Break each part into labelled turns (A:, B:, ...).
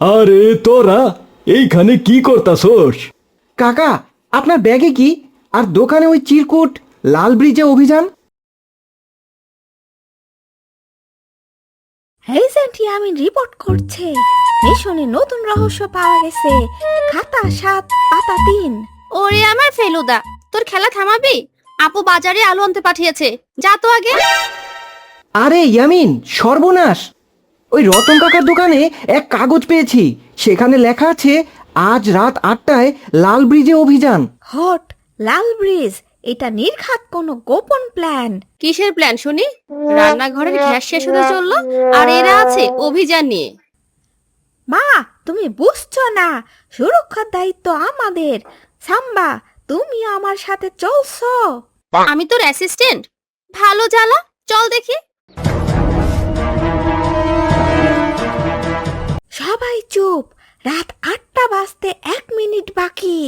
A: আরে তোরা এইখানে কি করতাছস?
B: কাকা, আপনার ব্যাগে কি আর দোকানে ওই চিরকুট লাল ব্রিজে অভিযান?
C: রিসেন্টলি আমি রিপোর্ট করছে মিশনে নতুন রহস্য পাওয়া গেছে। খাতা 7 পাতা 3।
D: ওরে আমার ফেলুদা, তোর খেলা থামাবি? আপু বাজারে আলু আনতে পাঠিয়েছে, যা তো আগে।
B: আরে ইয়ামিন, সর্বনাশ! ওই রতন কাকার দোকানে এক কাগজ পেয়েছি, সেখানে লেখা আছে আজ রাত 8টায় লাল ব্রিজে অভিযান।
C: হট, লাল ব্রিজ, এটা নির্ঘাত কোনো গোপন প্ল্যান।
D: কিসের প্ল্যান শুনি? রান্নাঘরের গ্যাস শেষ হতে চললো আর এরা আছে অভিযান নিয়ে।
C: মা, তুমি বুঝছো না, সুরক্ষার দায়িত্ব আমাদের। সাম্বা, তুমি আমার সাথে চলছো?
D: আমি তোর অ্যাসিস্ট্যান্ট? ভালো জ্বালা, চল দেখি।
C: সবাই চুপ, রাত 8টা বাজতে 1 মিনিট বাকি।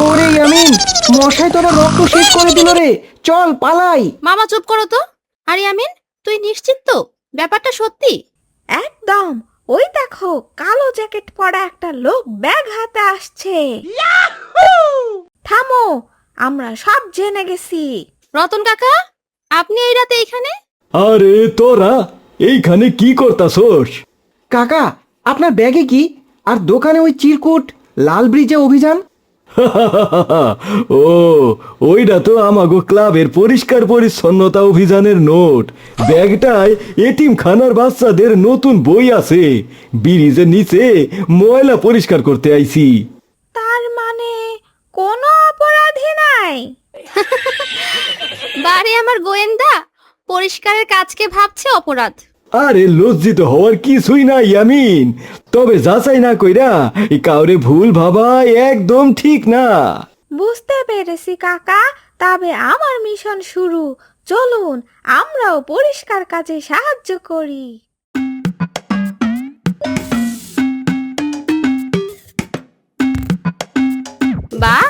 B: ওরে ইয়ামিন, মশাই তোরা রক্ত শেষ করে দিল রে, চল পালাই।
D: মামা চুপ করো তো। আরে আমিন, তুই নিশ্চিত তো ব্যাপারটা সত্যি?
C: একদম, ওই দেখো কালো জ্যাকেট পরা একটা লোক ব্যাগ হাতে আসছে। থামো, আমরা সব জেনে গেছি।
D: রতন কাকা, আপনি এই রাতে এইখানে?
A: আরে তোরা এইখানে কি করতাছস?
B: কাকা, আপনার ব্যাগে কি আর দোকানে ওই চিরকুট লাল ব্রিজে অভিযান?
A: ও, ওইটা তো আমাগো ক্লাবের পরিষ্কার পরিচ্ছন্নতা অভিযানের নোট। ব্যাগটায় এতিমখানার বাচ্চাদের নতুন বই আছে। ব্রিজের নিচে ময়লা পরিষ্কার করতে আইছি।
C: তার মানে কোনো অপরাধী নাই?
D: বারে আমার গোয়েন্দা, পরিষ্কারের কাজকে ভাবছে অপরাধ।
A: আরে লজ্জিত হওয়ার কিছুই নাই ইয়ামিন, তবে যাচাই না কইরা কাউরে ভুল ভাবা একদম ঠিক না।
C: বুঝতে পেরেছি কাকা, তবে আমার মিশন শুরু। চলুন, আমরাও পরিষ্কার কাজে সাহায্য করি।
D: বাহ,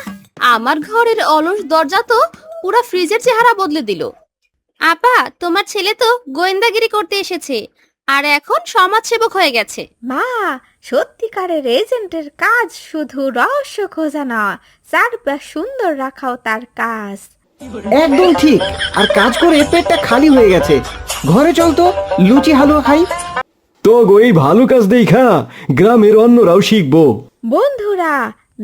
D: আমার ঘরের অলস দরজা তো পুরা ফ্রিজের চেহারা বদলে দিল। আপা, তোমার ছেলে তো গোয়েন্দাগিরি করতে এসেছে আর এখন সমাজসেবক হয়ে গেছে।
C: মা, সত্যিকারের এজেন্টের কাজ শুধু রহস্য খোঁজা না, চারপাশ সুন্দর রাখাও তার কাজ।
B: একদম ঠিক, আর কাজ করে পেটটা খালি হয়ে গেছে। ঘরে চল তো, লুচি হালুয়া খাই।
A: তো এই ভালো কাজ দেখা গ্রামের অন্যরাও শিখবো।
C: বন্ধুরা,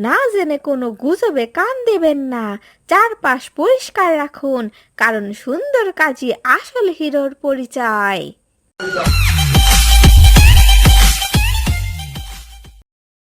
C: না জেনে কোনো গুজবে কান দেবেন না। চারপাশ পরিষ্কার রাখুন, কারণ সুন্দর কাজই আসল হিরোর পরিচয়।